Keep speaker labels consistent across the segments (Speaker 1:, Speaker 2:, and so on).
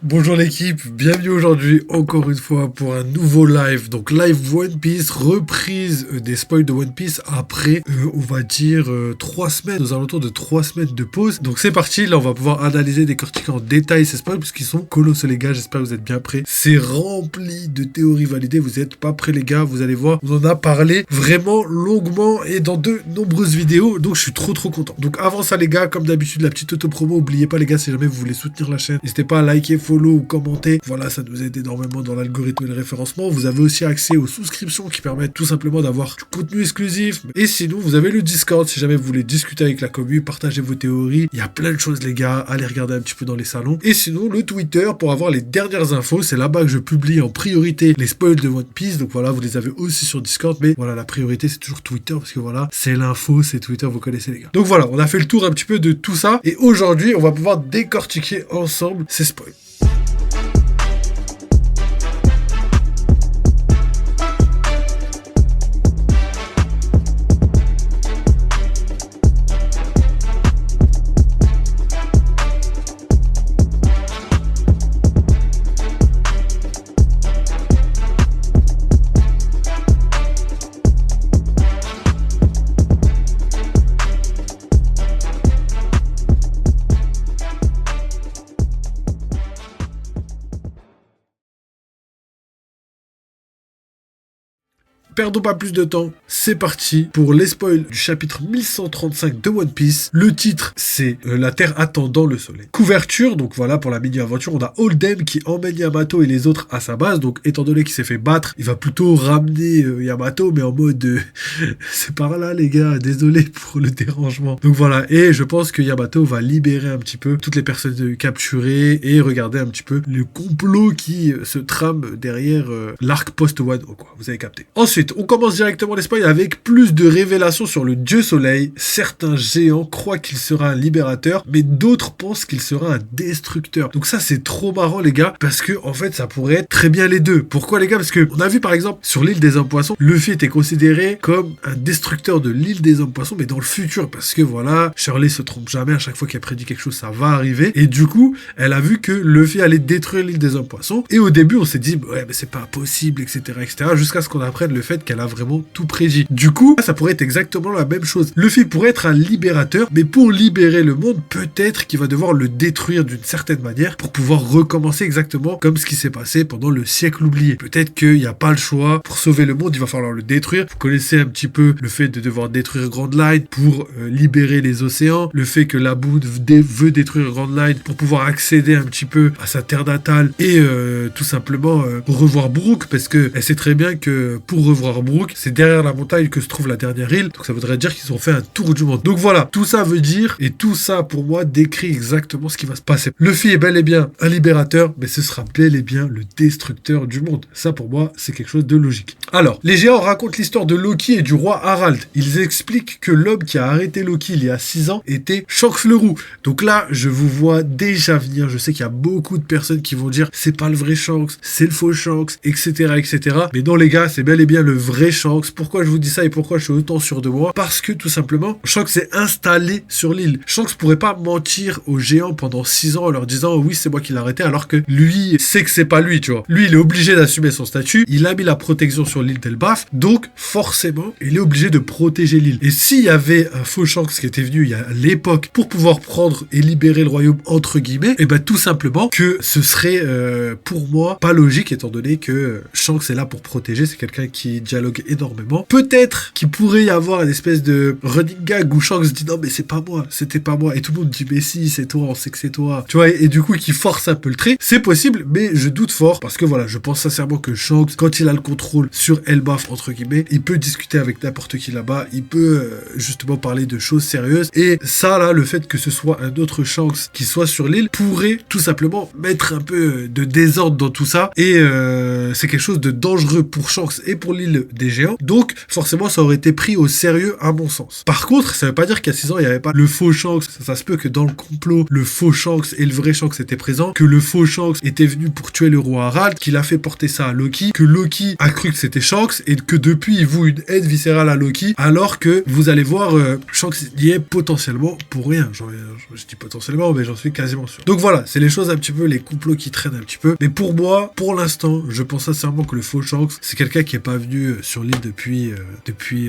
Speaker 1: Bonjour l'équipe, bienvenue aujourd'hui encore une fois pour un nouveau live. Donc live One Piece, reprise des spoils de One Piece après on va dire 3 semaines, aux alentours de 3 semaines de pause. Donc c'est parti, là on va pouvoir analyser, décortiquer en détail ces spoils puisqu'ils sont colossaux les gars, j'espère que vous êtes bien prêts. C'est rempli de théories validées, vous n'êtes pas prêts les gars, vous allez voir, on en a parlé vraiment longuement et dans de nombreuses vidéos, donc je suis trop content. Donc avant ça les gars, comme d'habitude la petite auto-promo, n'oubliez pas les gars, si jamais vous voulez soutenir la chaîne, n'hésitez pas à liker, follow ou commenter, voilà, ça nous aide énormément dans l'algorithme et le référencement. Vous avez aussi accès aux souscriptions qui permettent tout simplement d'avoir du contenu exclusif. Et sinon, vous avez le Discord si jamais vous voulez discuter avec la commu, partager vos théories. Il y a plein de choses les gars, allez regarder un petit peu dans les salons. Et sinon, le Twitter pour avoir les dernières infos, c'est là-bas que je publie en priorité les spoils de One Piece. Donc voilà, vous les avez aussi sur Discord, mais voilà, la priorité c'est toujours Twitter parce que voilà, c'est l'info, c'est Twitter, vous connaissez les gars. Donc voilà, on a fait le tour un petit peu de tout ça et aujourd'hui, on va pouvoir décortiquer ensemble ces spoils. Perdons pas plus de temps, c'est parti pour les spoils du chapitre 1135 de One Piece. Le titre, c'est La Terre attendant le soleil. Couverture, donc voilà, pour la mini-aventure, on a Holden qui emmène Yamato et les autres à sa base. Donc, étant donné qu'il s'est fait battre, il va plutôt ramener Yamato, mais en mode c'est par là, les gars, désolé pour le dérangement. Donc voilà, et je pense que Yamato va libérer un petit peu toutes les personnes capturées et regarder un petit peu le complot qui se trame derrière l'arc post-Wano, quoi. Vous avez capté. Ensuite, on commence directement les spoils avec plus de révélations sur le dieu soleil. Certains géants croient qu'il sera un libérateur, mais d'autres pensent qu'il sera un destructeur. Donc ça, c'est trop marrant, les gars, parce que, en fait, ça pourrait être très bien les deux. Pourquoi, les gars? Parce que on a vu, par exemple, sur l'île des hommes poissons, Luffy était considéré comme un destructeur de l'île des hommes poissons, mais dans le futur, parce que voilà, Shirley se trompe jamais, à chaque fois qu'elle prédit quelque chose, ça va arriver. Et du coup, elle a vu que Luffy allait détruire l'île des hommes poissons. Et au début, on s'est dit, ouais, mais c'est pas possible, etc., etc., jusqu'à ce qu'on apprenne le fait qu'elle a vraiment tout prédit. Du coup, ça pourrait être exactement la même chose. Luffy pourrait être un libérateur, mais pour libérer le monde, peut-être qu'il va devoir le détruire d'une certaine manière pour pouvoir recommencer exactement comme ce qui s'est passé pendant le siècle oublié. Peut-être qu'il n'y a pas le choix. Pour sauver le monde, il va falloir le détruire. Vous connaissez un petit peu le fait de devoir détruire Grand Line pour libérer les océans. Le fait que Laboon veut détruire Grand Line pour pouvoir accéder un petit peu à sa terre natale et tout simplement revoir Brook, parce que elle sait très bien que pour revoir Brook, c'est derrière la montagne que se trouve la dernière île, donc ça voudrait dire qu'ils ont fait un tour du monde. Donc voilà, tout ça veut dire, et tout ça pour moi décrit exactement ce qui va se passer. Luffy est bel et bien un libérateur, mais ce sera bel et bien le destructeur du monde. Ça pour moi, c'est quelque chose de logique. Alors, les géants racontent l'histoire de Loki et du roi Harald. Ils expliquent que l'homme qui a arrêté Loki il y a 6 ans était Shanks le Roux. Donc là, je vous vois déjà venir, je sais qu'il y a beaucoup de personnes qui vont dire c'est pas le vrai Shanks, c'est le faux Shanks, etc., etc. Mais non les gars, c'est bel et bien le vrai Shanks. Pourquoi je vous dis ça et pourquoi je suis autant sûr de moi? Parce que tout simplement, Shanks s'est installé sur l'île. Shanks pourrait pas mentir aux géants pendant 6 ans en leur disant oui c'est moi qui l'ai arrêté, alors que lui sait que c'est pas lui, tu vois. Lui il est obligé d'assumer son statut, il a mis la protection sur l'île d'Elbaf, donc forcément il est obligé de protéger l'île. Et s'il y avait un faux Shanks qui était venu il y a l'époque pour pouvoir prendre et libérer le royaume entre guillemets, et ben tout simplement que ce serait pour moi pas logique, étant donné que Shanks est là pour protéger, c'est quelqu'un qui dialogue énormément. Peut-être qu'il pourrait y avoir une espèce de running gag où Shanks dit non mais c'est pas moi, c'était pas moi, et tout le monde dit mais si c'est toi, on sait que c'est toi, tu vois, et du coup qui force un peu le trait. C'est possible, mais je doute fort parce que voilà, je pense sincèrement que Shanks, quand il a le contrôle sur Elbaf entre guillemets, il peut discuter avec n'importe qui là-bas, il peut justement parler de choses sérieuses, et ça là, le fait que ce soit un autre Shanks qui soit sur l'île pourrait tout simplement mettre un peu de désordre dans tout ça, et c'est quelque chose de dangereux pour Shanks et pour l'île l'île des géants. Donc, forcément, ça aurait été pris au sérieux à mon sens. Par contre, ça veut pas dire qu'il y a 6 ans, il n'y avait pas le faux Shanks. Ça se peut que dans le complot, le faux Shanks et le vrai Shanks étaient présents, que le faux Shanks était venu pour tuer le roi Harald, qu'il a fait porter ça à Loki, que Loki a cru que c'était Shanks, et que depuis, il voue une haine viscérale à Loki, alors que vous allez voir, Shanks y est potentiellement pour rien. Je dis potentiellement, mais j'en suis quasiment sûr. Donc voilà, c'est les choses un petit peu, les complots qui traînent un petit peu. Mais pour moi, pour l'instant, je pense sincèrement que le faux Shanks, c'est quelqu'un qui est pas venu sur l'île depuis,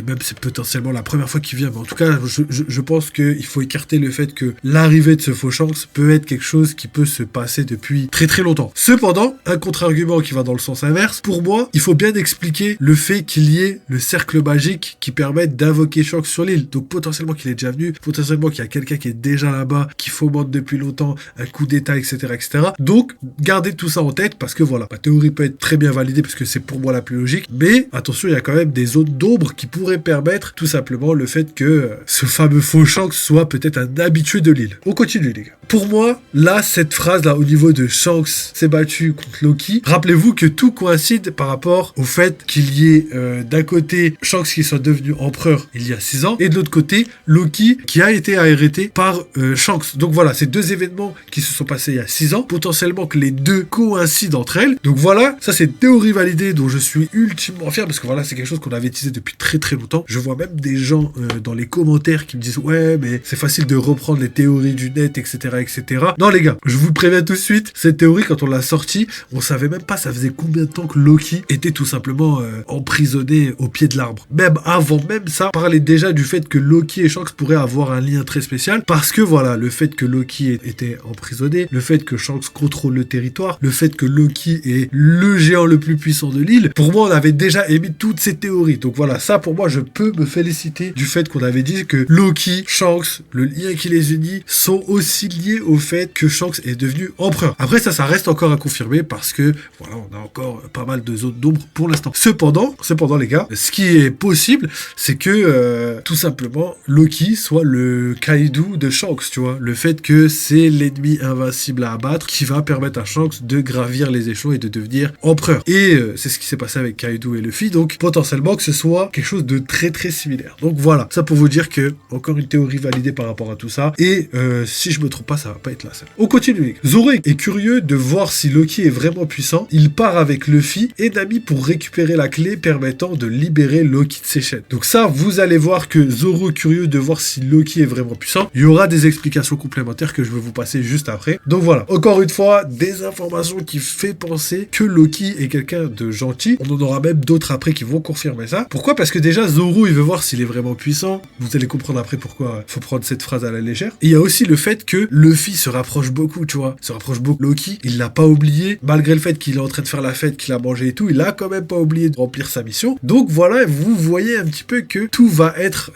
Speaker 1: même c'est potentiellement la première fois qu'il vient. Mais en tout cas, je pense qu'il faut écarter le fait que l'arrivée de ce faux Shanks peut être quelque chose qui peut se passer depuis très très longtemps. Cependant, un contre-argument qui va dans le sens inverse, pour moi, il faut bien expliquer le fait qu'il y ait le cercle magique qui permette d'invoquer Shanks sur l'île. Donc potentiellement qu'il est déjà venu, potentiellement qu'il y a quelqu'un qui est déjà là-bas, qui fomente depuis longtemps un coup d'état, etc., etc. Donc, gardez tout ça en tête parce que voilà, ma théorie peut être très bien validée parce que c'est pour moi la plus logique, mais attention, il y a quand même des zones d'ombre qui pourraient permettre tout simplement le fait que ce fameux faux Shanks soit peut-être un habitué de l'île. On continue les gars. Pour moi, là, cette phrase-là, au niveau de Shanks s'est battu contre Loki, rappelez-vous que tout coïncide par rapport au fait qu'il y ait d'un côté Shanks qui soit devenu empereur il y a 6 ans, et de l'autre côté, Loki qui a été arrêté par Shanks. Donc voilà, ces deux événements qui se sont passés il y a 6 ans, potentiellement que les deux coïncident entre elles. Donc voilà, ça c'est une théorie validée dont je suis ultimement fier, parce que voilà, c'est quelque chose qu'on avait teasé depuis très très longtemps. Je vois même des gens dans les commentaires qui me disent ouais, mais c'est facile de reprendre les théories du net, etc., etc. Non les gars, je vous préviens tout de suite, cette théorie quand on l'a sortie, on savait même pas ça faisait combien de temps que Loki était tout simplement emprisonné au pied de l'arbre. Même avant même ça, on parlait déjà du fait que Loki et Shanks pourraient avoir un lien très spécial, parce que voilà, le fait que Loki était emprisonné, le fait que Shanks contrôle le territoire, le fait que Loki est le géant le plus puissant de l'île, pour moi on avait déjà émis toutes ces théories. Donc voilà, ça pour moi je peux me féliciter du fait qu'on avait dit que Loki, Shanks, le lien qui les unit sont aussi liés au fait que Shanks est devenu empereur. Après ça reste encore à confirmer parce que voilà, on a encore pas mal de zones d'ombre pour l'instant. Cependant les gars, ce qui est possible, c'est que tout simplement Loki soit le Kaido de Shanks, tu vois, le fait que c'est l'ennemi invincible à abattre qui va permettre à Shanks de gravir les échelons et de devenir empereur. Et c'est ce qui s'est passé avec Kaido et Luffy, donc potentiellement que ce soit quelque chose de très très similaire. Donc voilà, ça pour vous dire que encore une théorie validée par rapport à tout ça, et si je me trompe pas, ça va pas être là. On continue. Zoro est curieux de voir si Loki est vraiment puissant. Il part avec Luffy et Nami pour récupérer la clé permettant de libérer Loki de ses chaînes. Donc ça, vous allez voir que Zoro est curieux de voir si Loki est vraiment puissant. Il y aura des explications complémentaires que je vais vous passer juste après. Donc voilà, encore une fois, des informations qui fait penser que Loki est quelqu'un de gentil. On en aura même d'autres après qui vont confirmer ça. Pourquoi? Parce que déjà, Zoro, il veut voir s'il est vraiment puissant. Vous allez comprendre après pourquoi il faut prendre cette phrase à la légère. Et il y a aussi le fait que Luffy se rapproche beaucoup, tu vois. Se rapproche beaucoup. Loki, il l'a pas oublié. Malgré le fait qu'il est en train de faire la fête, qu'il a mangé et tout, il a quand même pas oublié de remplir sa mission. Donc voilà, vous voyez un petit peu que tout va être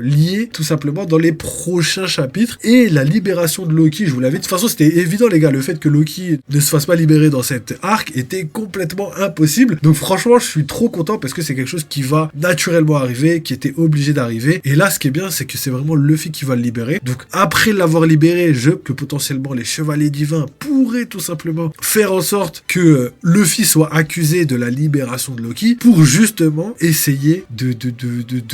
Speaker 1: lié tout simplement dans les prochains chapitres. Et la libération de Loki, je vous l'avais dit. De toute façon, c'était évident, les gars. Le fait que Loki ne se fasse pas libérer dans cet arc était complètement impossible. Donc franchement, je suis trop content parce que c'est quelque chose qui va naturellement arriver, qui était obligé d'arriver. Et là, ce qui est bien, c'est que c'est vraiment Luffy qui va le libérer. Donc après l'avoir libéré, que potentiellement les chevaliers divins pourraient tout simplement faire en sorte que Luffy soit accusé de la libération de Loki pour justement essayer de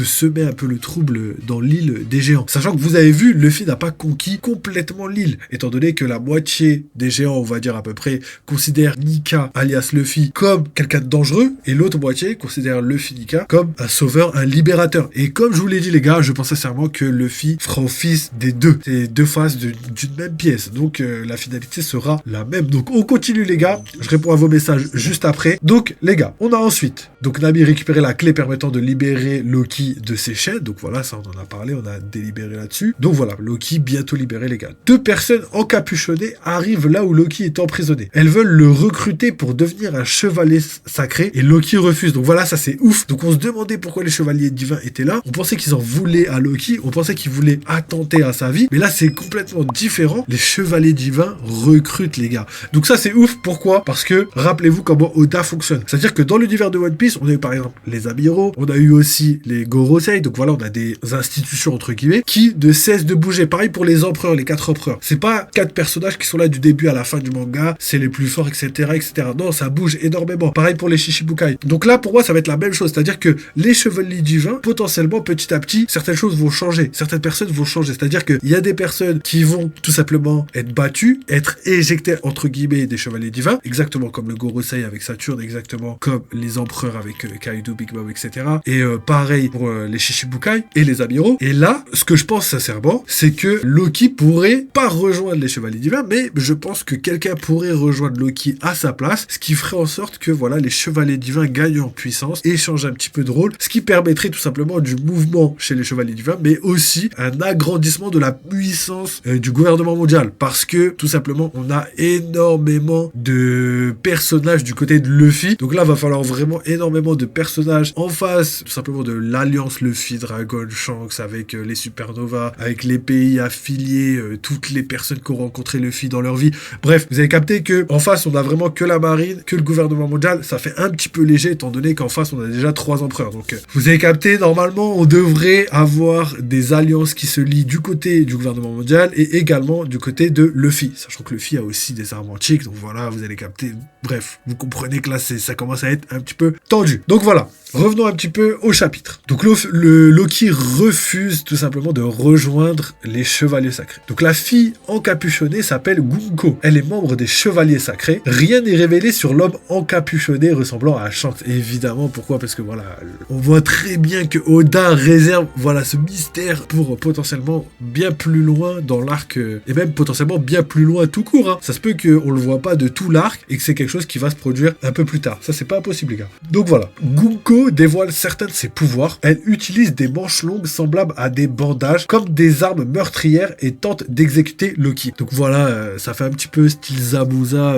Speaker 1: semer un peu le trouble dans l'île des géants. Sachant que vous avez vu, Luffy n'a pas conquis complètement l'île, étant donné que la moitié des géants, on va dire à peu près, considère Nika, alias Luffy, comme quelqu'un de dangereux, et l'autre moitié considère Luffy Nika comme un sauveur, un libérateur. Et comme je vous l'ai dit les gars, je pense sincèrement que Luffy fera office des deux. C'est deux faces d'une même pièce. Donc la finalité sera la même. Donc on continue les gars. Je réponds à vos messages juste après. Donc les gars, on a ensuite donc Nami récupéré la clé permettant de libérer Loki de ses chaînes. Donc voilà, ça on en a parlé, on a délibéré là-dessus. Donc voilà, Loki bientôt libéré les gars. Deux personnes encapuchonnées arrivent là où Loki est emprisonné. Elles veulent le recruter pour devenir un chevalier sacré et Loki refuse. Donc voilà, ça c'est ouf. Donc on se demandait pourquoi les chevaliers divins étaient là. On pensait qu'ils en voulaient à Loki, on pensait qu'ils voulaient attenter à sa vie. Mais là c'est complètement différent. Les chevaliers divins recrutent les gars. Donc ça c'est ouf. Pourquoi? Parce que rappelez-vous comment Oda fonctionne. C'est-à-dire que dans l'univers de One Piece, Piece, on a eu par exemple les Amiraux, on a eu aussi les Gorosei, donc voilà, on a des institutions entre guillemets qui ne cessent de bouger. Pareil pour les empereurs, les 4 empereurs. C'est pas 4 personnages qui sont là du début à la fin du manga, c'est les plus forts, etc., etc. Non, ça bouge énormément. Pareil pour les Shichibukai. Donc là, pour moi, ça va être la même chose, c'est-à-dire que les chevaliers divins, potentiellement, petit à petit, certaines choses vont changer, certaines personnes vont changer. C'est-à-dire qu'il y a des personnes qui vont tout simplement être battues, être éjectées entre guillemets des chevaliers divins, exactement comme le Gorosei avec Saturne, exactement comme les empereurs avec Kaido, Big Mom, etc. Et pareil pour les Shichibukai et les Amiraux. Et là, ce que je pense sincèrement, c'est que Loki pourrait pas rejoindre les chevaliers divins, mais je pense que quelqu'un pourrait rejoindre Loki à sa place, ce qui ferait en sorte que voilà, les chevaliers divins gagnent en puissance et changent un petit peu de rôle, ce qui permettrait tout simplement du mouvement chez les chevaliers divins, mais aussi un agrandissement de la puissance du gouvernement mondial, parce que tout simplement on a énormément de personnages du côté de Luffy, donc là va falloir vraiment énormément de personnages en face tout simplement de l'alliance Luffy, Dragon, Shanks, avec les Supernova, avec les pays affiliés, toutes les personnes qui ont rencontré Luffy dans leur vie. Bref, vous avez capté que en face on a vraiment que la marine, que le gouvernement mondial. Ça fait un petit peu léger étant donné qu'en face on a déjà 3 empereurs. Donc vous avez capté, normalement on devrait avoir des alliances qui se lient du côté du gouvernement mondial et également du côté de Luffy, sachant que Luffy a aussi des armes antiques. Donc voilà, vous allez capter. Bref, vous comprenez que là ça commence à être un petit peu tendu. Donc voilà, revenons un petit peu au chapitre. Donc le Loki refuse tout simplement de rejoindre les chevaliers sacrés. Donc la fille encapuchonnée s'appelle Gunko. Elle est membre des chevaliers sacrés. Rien n'est révélé sur l'homme encapuchonné ressemblant à Shanks. Évidemment, pourquoi? Parce que voilà, on voit très bien que Oda réserve voilà ce mystère pour potentiellement bien plus loin dans l'arc et même potentiellement bien plus loin tout court. Hein. Ça se peut qu'on le voit pas de tout l'arc et que c'est quelque chose qui va se produire un peu plus tard. Ça c'est pas impossible les gars. Donc voilà, Gunko dévoile certains de ses pouvoirs. Elle utilise des manches longues semblables à des bandages comme des armes meurtrières et tente d'exécuter Loki. Donc voilà, ça fait un petit peu style Zabuza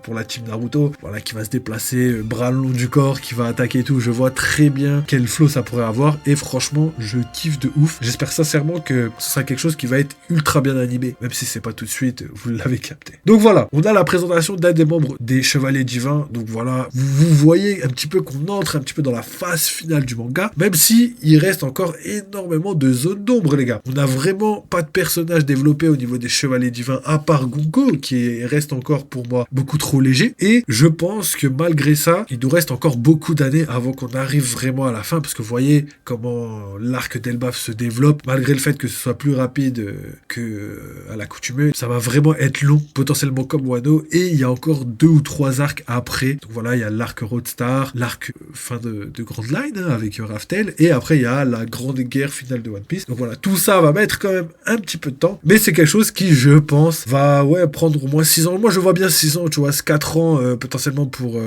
Speaker 1: pour la team Naruto, voilà, qui va se déplacer, bras long du corps, qui va attaquer et tout. Je vois très bien quel flow ça pourrait avoir et franchement, je kiffe de ouf. J'espère sincèrement que ce sera quelque chose qui va être ultra bien animé, même si c'est pas tout de suite, vous l'avez capté. Donc voilà, on a la présentation d'un des membres des Chevaliers Divins. Donc voilà, vous voyez un petit peu qu'on entre un petit peu dans la phase finale du manga, même si il reste encore énormément de zones d'ombre les gars. On n'a vraiment pas de personnage développé au niveau des Chevaliers Divins à part Gunko qui reste encore pour moi beaucoup trop léger, et je pense que malgré ça il nous reste encore beaucoup d'années avant qu'on arrive vraiment à la fin, parce que vous voyez comment l'arc d'Elbaf se développe, malgré le fait que ce soit plus rapide que à l'accoutumée, ça va vraiment être long, potentiellement comme Wano, et il y a encore 2 ou 3 arcs après. Donc voilà, il y a l'arc Roadstar, l'arc fin de Grand Line hein, avec Raftel, et après il y a la grande guerre finale de One Piece. Donc voilà, tout ça va mettre quand même un petit peu de temps, mais c'est quelque chose qui, je pense, va prendre au moins 6 ans. Moi je vois bien 6 ans, tu vois, 4 ans potentiellement pour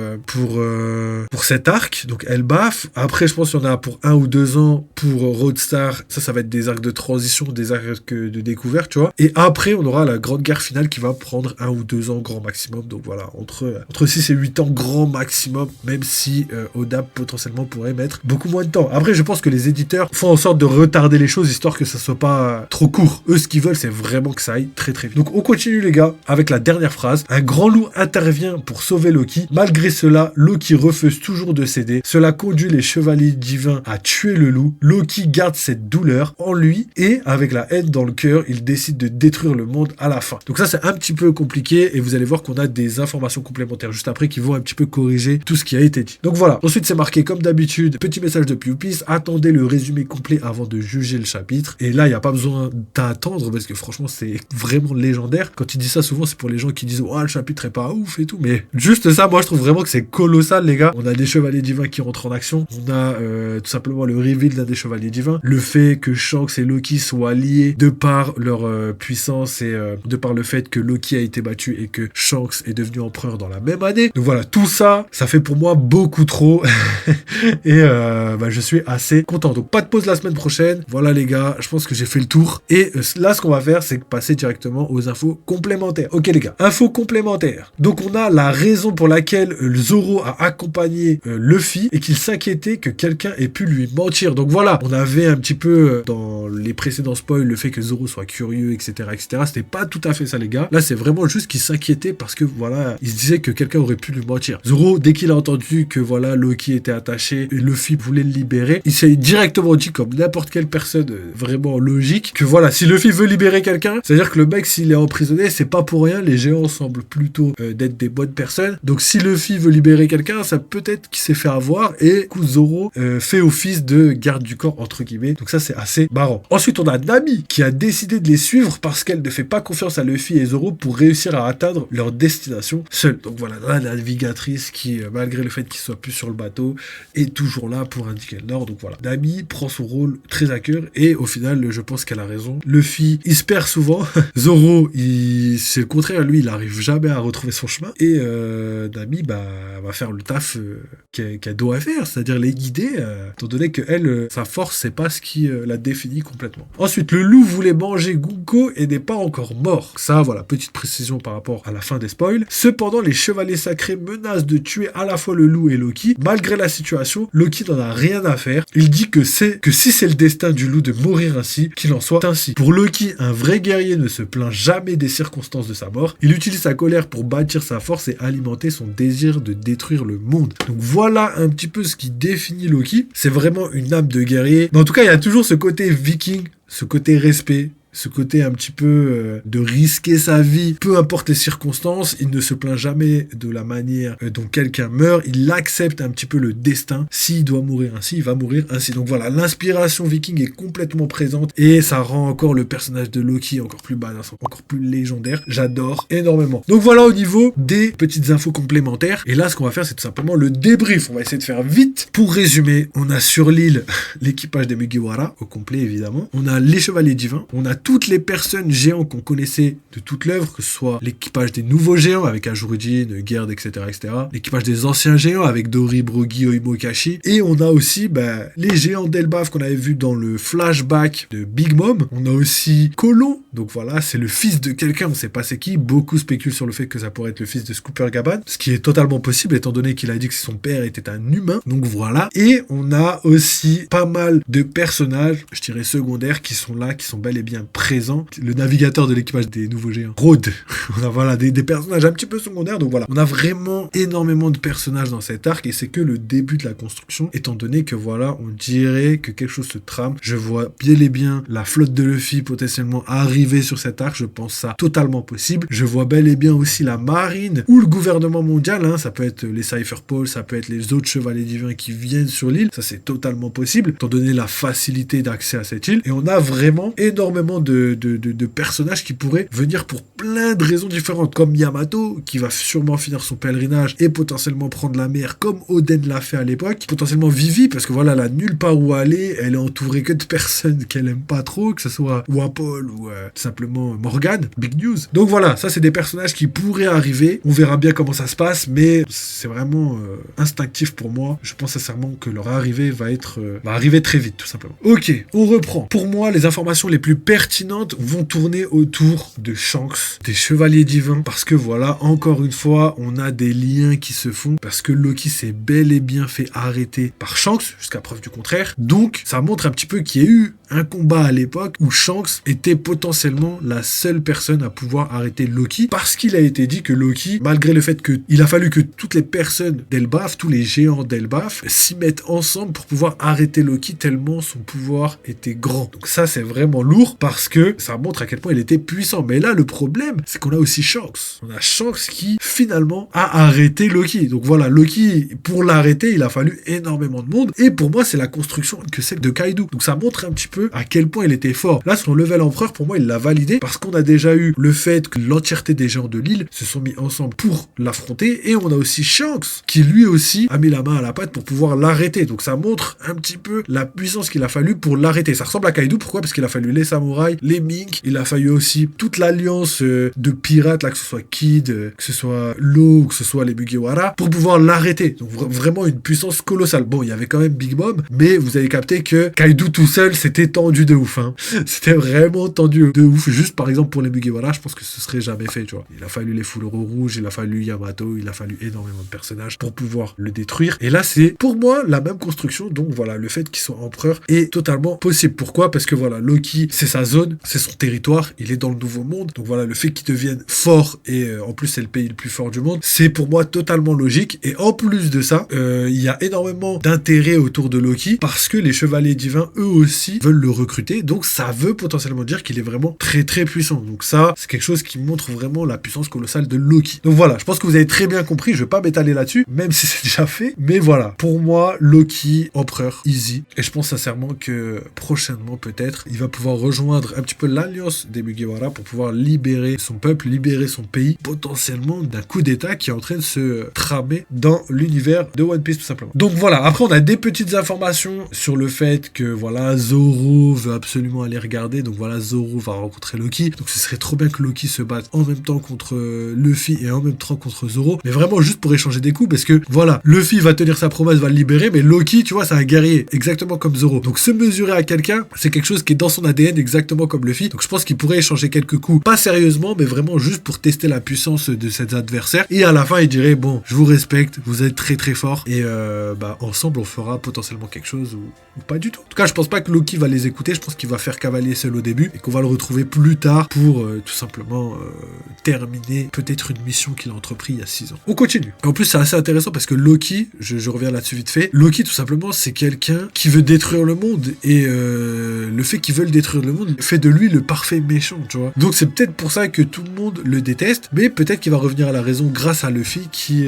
Speaker 1: cet arc, donc Elbaf. Après je pense qu'il y en a pour 1 ou 2 ans pour Roadstar, ça va être des arcs de transition, des arcs de découverte, tu vois, et après on aura la grande guerre finale qui va prendre 1 ou 2 ans grand maximum. Donc voilà, entre 6 et 8 ans grand maximum, même si Oda potentiellement pourrait mettre beaucoup moins de temps. Après je pense que les éditeurs font en sorte de retarder les choses histoire que ça soit pas trop court. Eux ce qu'ils veulent c'est vraiment que ça aille très très vite. Donc on continue les gars avec la dernière phrase. Un grand loup intervient pour sauver Loki. Malgré cela, Loki refuse toujours de céder. Cela conduit les chevaliers divins à tuer le loup. Loki garde cette douleur en lui et avec la haine dans le cœur, il décide de détruire le monde à la fin. Donc ça c'est un petit peu compliqué et vous allez voir qu'on a des informations complémentaires juste après qui vont un petit peu corriger tout ce qui a été dit. Donc voilà, ensuite c'est marqué comme d'habitude, petit message de Piupis, attendez le résumé complet avant de juger le chapitre. Et là il n'y a pas besoin d'attendre parce que franchement c'est vraiment légendaire. Quand il dit ça souvent c'est pour les gens qui disent oh le chapitre est pas ouf et tout, mais juste ça moi je trouve vraiment que c'est colossal les gars. On a des chevaliers divins qui rentrent en action, on a tout simplement le reveal d'un des chevaliers divins, le fait que Shanks et Loki soient liés de par leur puissance et de par le fait que Loki a été battu et que Shanks est devenu empereur dans la même année. Donc voilà, tout ça, ça fait pour moi beaucoup trop et je suis assez content. Donc pas de pause la semaine prochaine. Voilà les gars, je pense que j'ai fait le tour et là ce qu'on va faire c'est passer directement aux infos complémentaires. Ok les gars, infos complémentaires. Donc Donc on a la raison pour laquelle Zoro a accompagné Luffy et qu'il s'inquiétait que quelqu'un ait pu lui mentir. Donc voilà, on avait un petit peu dans les précédents spoils le fait que Zoro soit curieux, etc., etc. C'était pas tout à fait ça, les gars. Là, c'est vraiment juste qu'il s'inquiétait parce que voilà, il se disait que quelqu'un aurait pu lui mentir. Zoro, dès qu'il a entendu que voilà, Loki était attaché et Luffy voulait le libérer, il s'est directement dit, comme n'importe quelle personne vraiment logique, que voilà, si Luffy veut libérer quelqu'un, c'est-à-dire que le mec, s'il est emprisonné, c'est pas pour rien. Les géants semblent plutôt d'être des bonnes personnes. Donc si Luffy veut libérer quelqu'un, ça peut-être qu'il s'est fait avoir et que Zoro fait office de garde du corps entre guillemets. Donc ça, c'est assez marrant. Ensuite, on a Nami qui a décidé de les suivre parce qu'elle ne fait pas confiance à Luffy et Zoro pour réussir à atteindre leur destination seule. Donc voilà, la navigatrice qui, malgré le fait qu'il soit plus sur le bateau, est toujours là pour indiquer le nord. Donc voilà, Nami prend son rôle très à cœur et au final, je pense qu'elle a raison. Luffy, il se perd souvent. Zoro, c'est le contraire. Lui, il arrive jamais à retrouver son chemin. Et Nami, va faire le taf qu'elle doit faire, c'est-à-dire les guider, étant donné que elle, sa force, c'est pas ce qui la définit complètement. Ensuite, le loup voulait manger Gunko et n'est pas encore mort. Ça, voilà, petite précision par rapport à la fin des spoils. Cependant, les chevaliers sacrés menacent de tuer à la fois le loup et Loki. Malgré la situation, Loki n'en a rien à faire. Il dit que si c'est le destin du loup de mourir ainsi, qu'il en soit ainsi. Pour Loki, un vrai guerrier ne se plaint jamais des circonstances de sa mort. Il utilise sa colère pour bâtir sa force et alimenter son désir de détruire le monde. Donc voilà un petit peu ce qui définit Loki. C'est vraiment une âme de guerrier. Mais en tout cas, il y a toujours ce côté viking, ce côté respect, ce côté un petit peu de risquer sa vie, peu importe les circonstances. Il ne se plaint jamais de la manière dont quelqu'un meurt. Il accepte un petit peu le destin. S'il doit mourir ainsi, il va mourir ainsi. Donc voilà, l'inspiration viking est complètement présente et ça rend encore le personnage de Loki encore plus badass, encore plus légendaire. J'adore énormément. Donc voilà au niveau des petites infos complémentaires. Et là, ce qu'on va faire, c'est tout simplement le débrief. On va essayer de faire vite. Pour résumer, on a sur l'île l'équipage des Mugiwara, au complet évidemment. On a les chevaliers divins. On a toutes les personnes géants qu'on connaissait de toute l'œuvre, que ce soit l'équipage des nouveaux géants avec Ajurudin, Gerd, etc., etc. L'équipage des anciens géants avec Dori, Brogy, Oimo, Kashi. Et on a aussi les géants d'Elbaf qu'on avait vu dans le flashback de Big Mom. On a aussi Colon. Donc voilà, c'est le fils de quelqu'un, on sait pas c'est qui. Beaucoup spéculent sur le fait que ça pourrait être le fils de Scooper Gaban, ce qui est totalement possible étant donné qu'il a dit que son père était un humain. Donc voilà. Et on a aussi pas mal de personnages, je dirais secondaires, qui sont là, qui sont bel et bien présent. Le navigateur de l'équipage des nouveaux géants, Rhodes. On a voilà des personnages un petit peu secondaires. Donc voilà, on a vraiment énormément de personnages dans cet arc et c'est que le début de la construction, étant donné que voilà, on dirait que quelque chose se trame. Je vois bien et bien la flotte de Luffy potentiellement arriver sur cet arc. Je pense ça totalement possible. Je vois bel et bien aussi la marine ou le gouvernement mondial. Ça peut être les Cypher Pole, ça peut être les autres chevaliers divins qui viennent sur l'île. Ça c'est totalement possible, étant donné la facilité d'accès à cette île. Et on a vraiment énormément de personnages qui pourraient venir pour plein de raisons différentes, comme Yamato qui va sûrement finir son pèlerinage et potentiellement prendre la mer comme Oden l'a fait à l'époque, potentiellement Vivi parce que voilà, elle a nulle part où aller, elle est entourée que de personnes qu'elle aime pas trop, que ce soit Wapol ou simplement Morgan, big news. Donc voilà, ça c'est des personnages qui pourraient arriver, on verra bien comment ça se passe, mais c'est vraiment instinctif pour moi. Je pense sincèrement que leur arrivée va arriver très vite tout simplement. Ok, on reprend. Pour moi, les informations les plus pertinentes vont tourner autour de Shanks, des chevaliers divins, parce que voilà, encore une fois, on a des liens qui se font, parce que Loki s'est bel et bien fait arrêter par Shanks, jusqu'à preuve du contraire. Donc, ça montre un petit peu qu'il y a eu un combat à l'époque où Shanks était potentiellement la seule personne à pouvoir arrêter Loki, parce qu'il a été dit que Loki, malgré le fait qu'il a fallu que toutes les personnes d'Elbaf, tous les géants d'Elbaf, s'y mettent ensemble pour pouvoir arrêter Loki, tellement son pouvoir était grand. Donc ça, c'est vraiment lourd, parce que ça montre à quel point il était puissant. Mais là, le problème, c'est qu'on a aussi Shanks. On a Shanks qui, finalement, a arrêté Loki. Donc voilà, Loki, pour l'arrêter, il a fallu énormément de monde. Et pour moi, c'est la construction que celle de Kaido. Donc ça montre un petit peu à quel point il était fort. Là, son level empereur, pour moi, il l'a validé parce qu'on a déjà eu le fait que l'entièreté des géants de l'île se sont mis ensemble pour l'affronter. Et on a aussi Shanks qui, lui aussi, a mis la main à la pâte pour pouvoir l'arrêter. Donc ça montre un petit peu la puissance qu'il a fallu pour l'arrêter. Ça ressemble à Kaido. Pourquoi? Parce qu'il a fallu les samouraïs, les Mink, il a fallu aussi toute l'alliance de pirates, là, que ce soit Kid, que ce soit Law, que ce soit les Mugiwara, pour pouvoir l'arrêter. Donc vraiment une puissance colossale. Bon, il y avait quand même Big Mom, mais vous avez capté que Kaido tout seul, c'était c'était tendu de ouf, hein. C'était vraiment tendu de ouf. Juste par exemple pour les Mugiwara, je pense que ce serait jamais fait, tu vois. Il a fallu les Full Oro rouges, il a fallu Yamato, il a fallu énormément de personnages pour pouvoir le détruire. Et là, c'est pour moi la même construction. Donc voilà, le fait qu'il soit empereur est totalement possible. Pourquoi? Parce que voilà, Loki, c'est sa zone, c'est son territoire, il est dans le nouveau monde. Donc voilà, le fait qu'il devienne fort et en plus c'est le pays le plus fort du monde, c'est pour moi totalement logique. Et en plus de ça, il y a énormément d'intérêt autour de Loki parce que les chevaliers divins, eux aussi, veulent le recruter. Donc ça veut potentiellement dire qu'il est vraiment très très puissant. Donc ça, c'est quelque chose qui montre vraiment la puissance colossale de Loki. Donc voilà, je pense que vous avez très bien compris. Je vais pas m'étaler là-dessus, même si c'est déjà fait. Mais voilà, pour moi, Loki, empereur, easy. Et je pense sincèrement que prochainement, peut-être, il va pouvoir rejoindre un petit peu l'alliance des Mugiwara pour pouvoir libérer son peuple, libérer son pays, potentiellement d'un coup d'état qui est en train de se tramer dans l'univers de One Piece, tout simplement. Donc voilà, après on a des petites informations sur le fait que voilà, Zoro veut absolument aller regarder. Donc voilà, Zoro va rencontrer Loki. Donc ce serait trop bien que Loki se batte en même temps contre Luffy et en même temps contre Zoro. Mais vraiment juste pour échanger des coups, parce que voilà, Luffy va tenir sa promesse, va le libérer, mais Loki, tu vois, c'est un guerrier, exactement comme Zoro. Donc se mesurer à quelqu'un, c'est quelque chose qui est dans son ADN, exactement comme Luffy. Donc je pense qu'il pourrait échanger quelques coups, pas sérieusement, mais vraiment juste pour tester la puissance de ses adversaires. Et à la fin, il dirait, bon, je vous respecte, vous êtes très très fort, et ensemble, on fera potentiellement quelque chose ou pas du tout. En tout cas, je pense pas que Loki va les écouter, je pense qu'il va faire cavalier seul au début, et qu'on va le retrouver plus tard pour tout simplement terminer peut-être une mission qu'il a entrepris il y a 6 ans. On continue. En plus, c'est assez intéressant parce que Loki, je reviens là-dessus vite fait, Loki, tout simplement, c'est quelqu'un qui veut détruire le monde, et le fait qu'il veuille détruire le monde fait de lui le parfait méchant, tu vois. Donc c'est peut-être pour ça que tout le monde le déteste, mais peut-être qu'il va revenir à la raison grâce à Luffy qui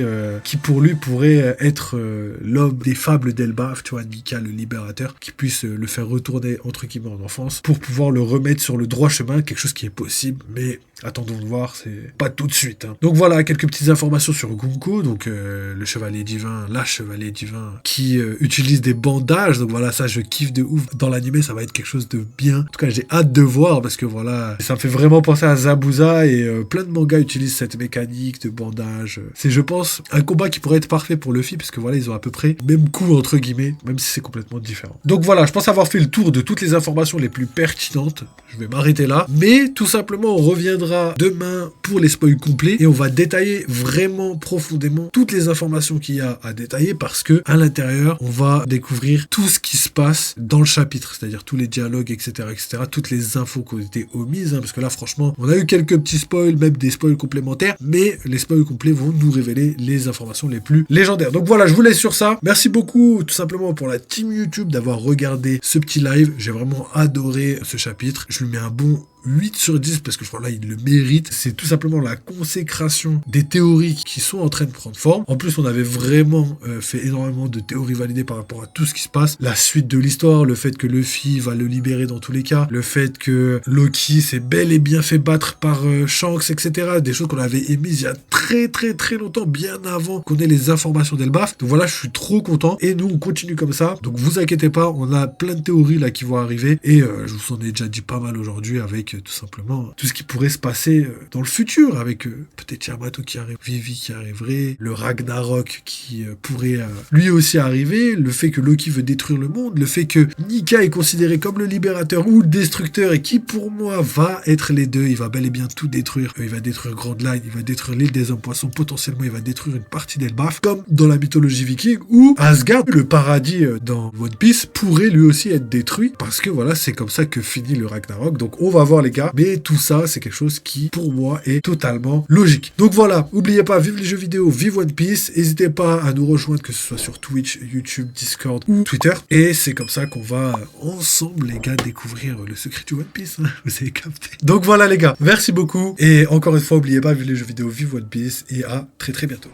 Speaker 1: pour lui pourrait être l'homme des fables d'Elbaf, tu vois, Nika le libérateur, qui puisse le faire retourner entre guillemets en enfance pour pouvoir le remettre sur le droit chemin, quelque chose qui est possible, mais attendons de voir, c'est pas tout de suite, hein. Donc voilà, quelques petites informations sur Gunko, donc le chevalier divin, la chevalier divin qui utilise des bandages. Donc voilà, ça je kiffe de ouf. Dans l'anime, ça va être quelque chose de bien. En tout cas, j'ai hâte de voir parce que voilà, ça me fait vraiment penser à Zabuza et plein de mangas utilisent cette mécanique de bandage. C'est, je pense, un combat qui pourrait être parfait pour Luffy parce que voilà, ils ont à peu près même coup entre guillemets, même si c'est complètement différent. Donc voilà, je pense avoir fait le tour de toutes les informations les plus pertinentes. Je vais m'arrêter là, mais tout simplement, on reviendra demain pour les spoils complets et on va détailler vraiment profondément toutes les informations qu'il y a à détailler parce que à l'intérieur, on va découvrir tout ce qui se passe dans le chapitre, c'est-à-dire tous les dialogues, etc., toutes les infos qui ont été omises, hein, parce que là, franchement, on a eu quelques petits spoils, même des spoils complémentaires, mais les spoils complets vont nous révéler les informations les plus légendaires. Donc voilà, je vous laisse sur ça. Merci beaucoup, tout simplement, pour la team YouTube d'avoir regardé ce petit live. J'ai vraiment adoré ce chapitre. Je lui mets un bon 8 sur 10 parce que je crois là il le mérite. C'est tout simplement la consécration des théories qui sont en train de prendre forme. En plus on avait vraiment fait énormément de théories validées par rapport à tout ce qui se passe, la suite de l'histoire, le fait que Luffy va le libérer dans tous les cas, le fait que Loki s'est bel et bien fait battre par Shanks, etc. Des choses qu'on avait émises il y a très très très longtemps, bien avant qu'on ait les informations d'Elbaf. Donc voilà, je suis trop content et nous on continue comme ça. Donc vous inquiétez pas, on a plein de théories là qui vont arriver et je vous en ai déjà dit pas mal aujourd'hui avec tout simplement tout ce qui pourrait se passer dans le futur avec peut-être Yamato qui arrive, Vivi qui arriverait, le Ragnarok qui pourrait lui aussi arriver, le fait que Loki veut détruire le monde, le fait que Nika est considéré comme le libérateur ou le destructeur et qui pour moi va être les deux, il va bel et bien tout détruire, il va détruire Grand Line, il va détruire l'île des hommes poissons, potentiellement il va détruire une partie d'Elbaf comme dans la mythologie viking ou Asgard, le paradis dans One Piece pourrait lui aussi être détruit parce que voilà, c'est comme ça que finit le Ragnarok. Donc on va voir les gars, mais tout ça c'est quelque chose qui pour moi est totalement logique. Donc voilà, n'oubliez pas, vive les jeux vidéo, vive One Piece, n'hésitez pas à nous rejoindre que ce soit sur Twitch, YouTube, Discord ou Twitter, et c'est comme ça qu'on va ensemble les gars découvrir le secret du One Piece, hein. Vous avez capté. Donc voilà les gars, merci beaucoup, et encore une fois n'oubliez pas, vive les jeux vidéo, vive One Piece, et à très très bientôt.